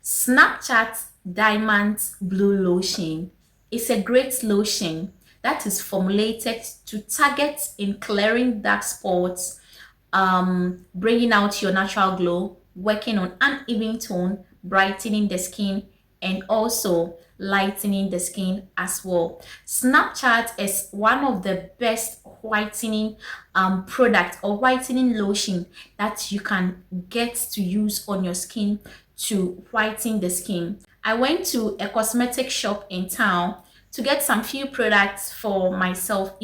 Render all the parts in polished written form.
Snapchat Diamant Blue Lotion is a great lotion that is formulated to target in clearing dark spots, bringing out your natural glow, working on uneven tone, brightening the skin, and also lightening the skin as well. Snapchat is one of the best whitening product or whitening lotion that you can get to use on your skin to whiten the skin. I went to a cosmetic shop in town to get some few products for myself.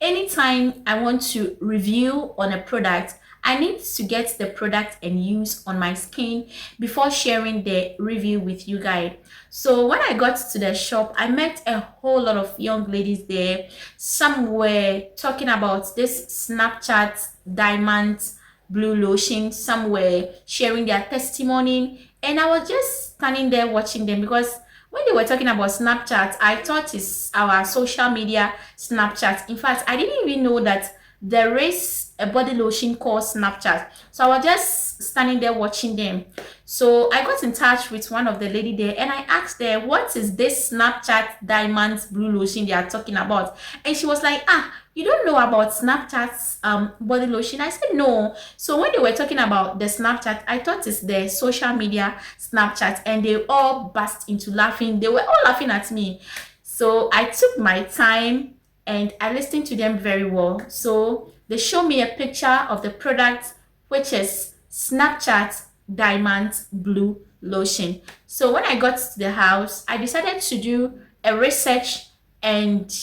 Anytime I want to review on a product, I need to get the product and use on my skin before sharing the review with you guys. So when I got to the shop, I met a whole lot of young ladies there. Some were talking about this Snapchat Diamond Blue Lotion. Some were sharing their testimony, and I was just standing there watching them because when they were talking about Snapchat, I thought it's our social media Snapchat. In fact, I didn't even know that there is a body lotion called Snapchat. So I was just standing there watching them. So I got in touch with one of the lady there and I asked her, what is this Snapchat Diamond Blue Lotion they are talking about? And she was like, you don't know about Snapchat's body lotion? I said no. So when they were talking about the Snapchat, I thought it's the social media Snapchat, and they all burst into laughing. They were all laughing at me. So I took my time and I listened to them very well. So they showed me a picture of the product, which is Snapchat Diamond Blue Lotion. So when I got to the house, I decided to do a research and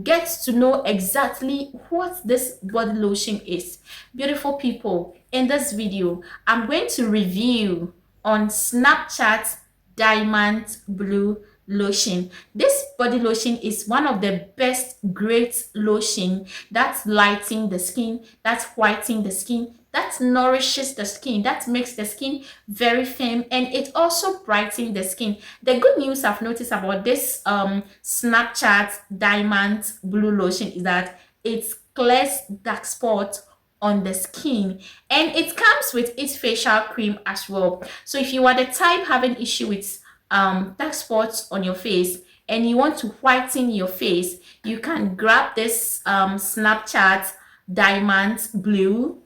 get to know exactly what this body lotion is. Beautiful people, in this video, I'm going to review on Snapchat Diamond Blue Lotion. This body lotion is one of the best great lotion that lightens the skin, that whitening the skin, that nourishes the skin, that makes the skin very firm, and it also brightens the skin. The good news I've noticed about this Snapchat Diamond Blue Lotion is that it clears dark spots on the skin, and it comes with its facial cream as well. So if you are the type having issue with dark spots on your face and you want to whiten your face, you can grab this Snapchat Diamond Blue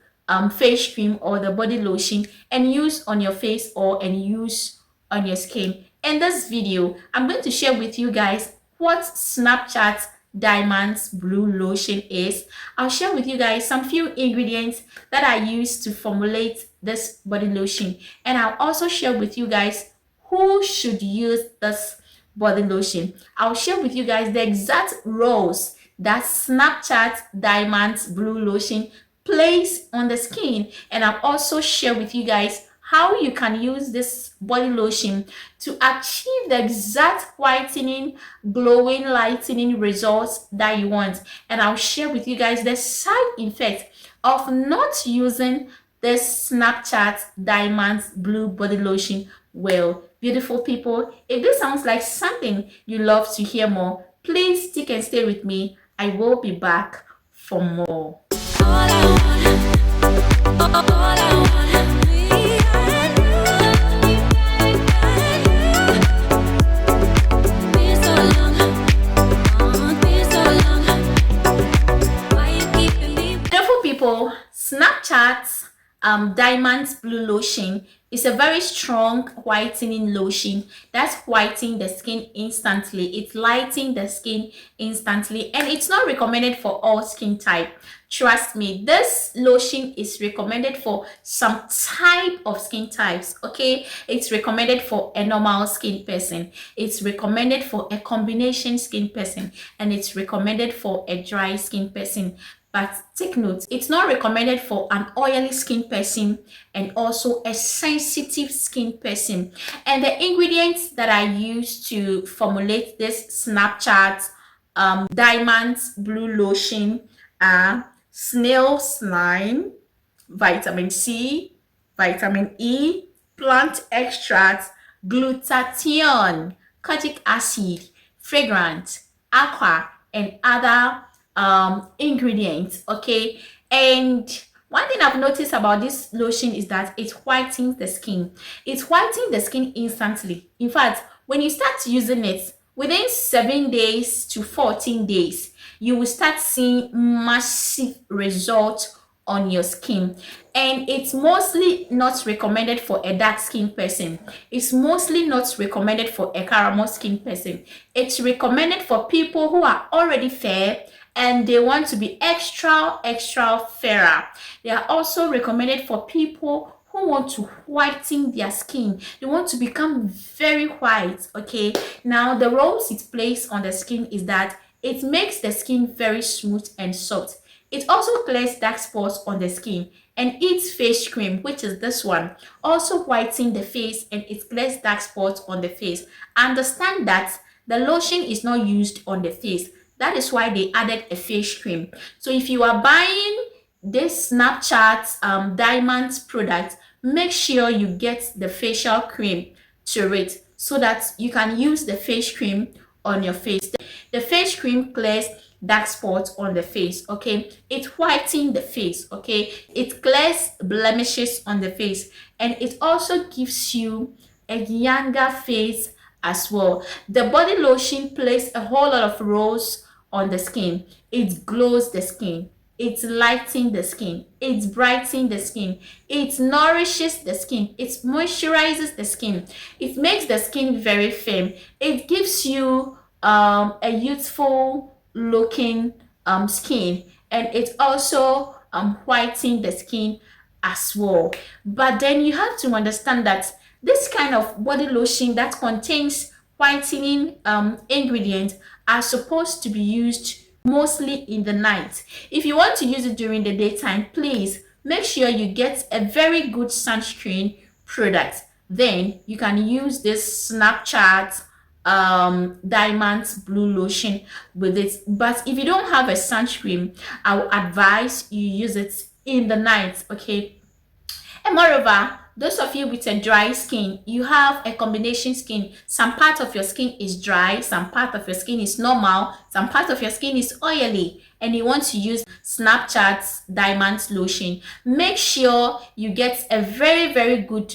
face cream or the body lotion and use on your face and use on your skin. In this video, I'm going to share with you guys what Snapchat Diamond Blue Lotion is. I'll share with you guys some few ingredients that I use to formulate this body lotion, and I'll also share with you guys who should use this body lotion. I'll share with you guys the exact roles that Snapchat Diamond Blue Lotion plays on the skin, and I'll also share with you guys how you can use this body lotion to achieve the exact whitening, glowing, lightening results that you want. And I'll share with you guys the side effect of not using this Snapchat Diamond Blue body lotion well. Beautiful people, if this sounds like something you love to hear more, please stick and stay with me. I will be back for more. Beautiful people, Snapchat Diamond Blue Lotion is a very strong whitening lotion that whitens the skin instantly. It lightens the skin instantly, and it's not recommended for all skin type. Trust me, this lotion is recommended for some type of skin types. Okay, it's recommended for a normal skin person, it's recommended for a combination skin person, and it's recommended for a dry skin person. But take note, it's not recommended for an oily skin person and also a sensitive skin person. And the ingredients that I use to formulate this Snapchat Diamond Blue Lotion are snail slime, vitamin C, vitamin E, plant extract, glutathione, kojic acid, fragrant, aqua, and other ingredients. Okay, and One thing I've noticed about this lotion is that it whitens the skin. It whitens the skin instantly. In fact, when you start using it, within 7 days to 14 days, you will start seeing massive results on your skin. And it's mostly not recommended for a dark skin person. It's mostly not recommended for a caramel skin person. It's recommended for people who are already fair and they want to be extra fairer. They are also recommended for people who want to whiten their skin. They want to become very white. Okay, now the roles it plays on the skin is that it makes the skin very smooth and soft. It also clears dark spots on the skin, and its face cream, which is this one, also whitens the face and it clears dark spots on the face. Understand that the lotion is not used on the face. That is why they added a face cream. So if you are buying this Snapchat Diamant product, make sure you get the facial cream to it so that you can use the face cream on your face. The face cream clears dark spots on the face. Okay, it whitens the face. Okay, it clears blemishes on the face, and it also gives you a younger face as well. The body lotion plays a whole lot of roles on the skin. It glows the skin, it lightens the skin, it brightens the skin, it nourishes the skin, it moisturizes the skin, it makes the skin very firm, it gives you a youthful looking skin, and it also whitens the skin as well. But then you have to understand that this kind of body lotion that contains whitening ingredients are supposed to be used mostly in the night. If you want to use it during the daytime, please make sure you get a very good sunscreen product. Then you can use this Snapchat Diamant blue lotion with it. But if you don't have a sunscreen, I will advise you use it in the night. Okay, and moreover, those of you with a dry skin, you have a combination skin. Some part of your skin is dry, some part of your skin is normal, some part of your skin is oily, and you want to use Snapchat's Diamond lotion. Make sure you get a very good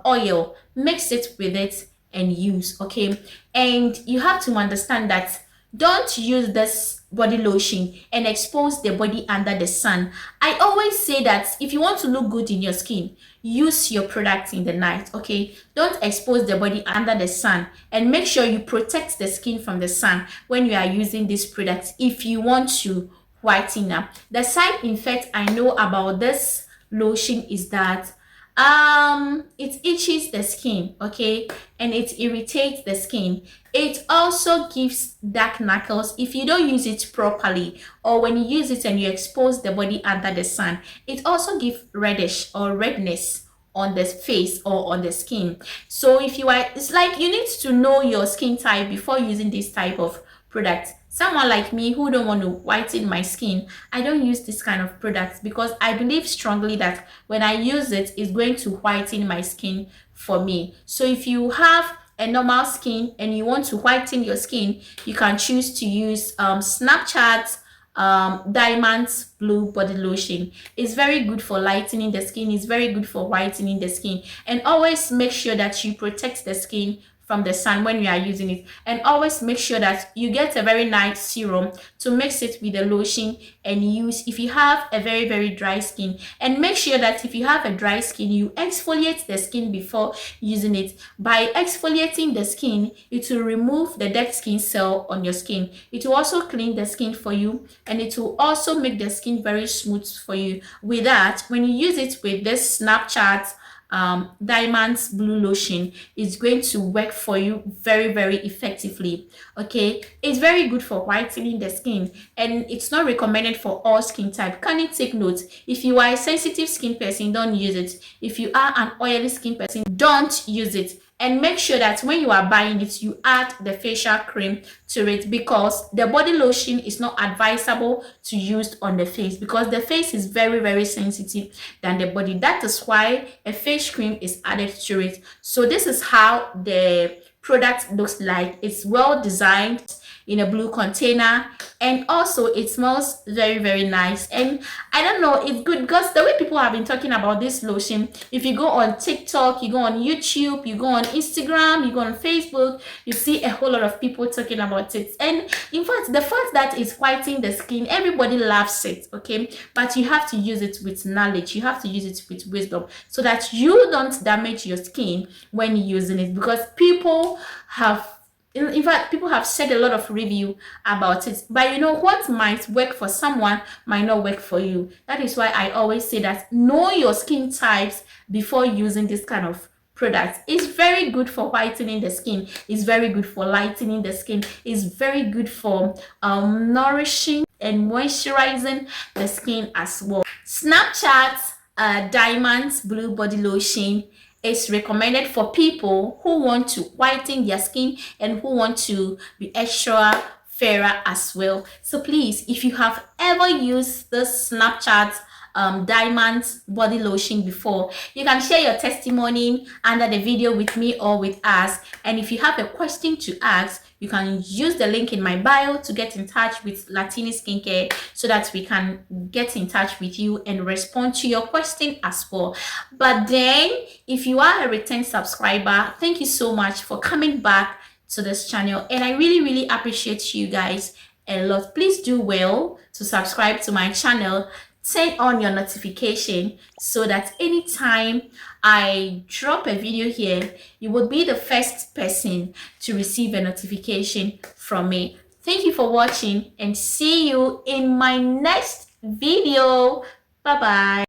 oil, mix it with it and use. Okay, and you have to understand that don't use this body lotion and expose the body under the sun. I always say that if you want to look good in your skin, use your product in the night. Okay, don't expose the body under the sun, and make sure you protect the skin from the sun when you are using this product if you want to whiten up. The side effect I know about this lotion is that it itches the skin. Okay, and it irritates the skin. It also gives dark knuckles if you don't use it properly, or when you use it and you expose the body under the sun. It also gives reddish or redness on the face or on the skin. So if you are, it's like you need to know your skin type before using this type of product. Someone like me who don't want to whiten my skin, I don't use this kind of products because I believe strongly that when I use it, it's going to whiten my skin for me. So if you have a normal skin and you want to whiten your skin, you can choose to use Snapchat Diamond blue body lotion. It's very good for lightening the skin, it's very good for whitening the skin, and always make sure that you protect the skin from the sun when you are using it, and always make sure that you get a very nice serum to mix it with the lotion and use if you have a very dry skin. And make sure that if you have a dry skin, you exfoliate the skin before using it. By exfoliating the skin, it will remove the dead skin cell on your skin. It will also clean the skin for you, and it will also make the skin very smooth for you. With that, when you use it with this Snapchat Diamond's blue lotion, is going to work for you very effectively. Okay, it's very good for whitening the skin, and it's not recommended for all skin type. Can you take note? If you are a sensitive skin person, don't use it. If you are an oily skin person, don't use it. And make sure that when you are buying it, you add the facial cream to it, because the body lotion is not advisable to use on the face, because the face is very sensitive than the body. That is why a face cream is added to it. So this is how the product looks like. It's well designed, in a blue container, and also it smells very, very nice. And I don't know, it's good because the way people have been talking about this lotion, if you go on TikTok, you go on YouTube, you go on Instagram, you go on Facebook, you see a whole lot of people talking about it. And in fact, the fact that it's whitening the skin, everybody loves it, okay? But you have to use it with knowledge, you have to use it with wisdom, so that you don't damage your skin when using it, because people have, in fact, people have said a lot of review about it, but you know what might work for someone might not work for you. That is why I always say that know your skin types before using this kind of product. It's very good for whitening the skin, it's very good for lightening the skin, it's very good for nourishing and moisturizing the skin as well. Snapchat Diamant Blue Body Lotion is recommended for people who want to whiten their skin and who want to be extra fairer as well. So please, if you have ever used this Snapchat Diamant body lotion before, you can share your testimony under the video with me or with us. And if you have a question to ask, you can use the link in my bio to get in touch with Latini Skincare, so that we can get in touch with you and respond to your question as well. But then, if you are a return subscriber, thank you so much for coming back to this channel, and I really, really appreciate you guys a lot. Please do well to subscribe to my channel, turn on your notification, so that anytime I drop a video here, you will be the first person to receive a notification from me. Thank you for watching, and see you in my next video. Bye bye.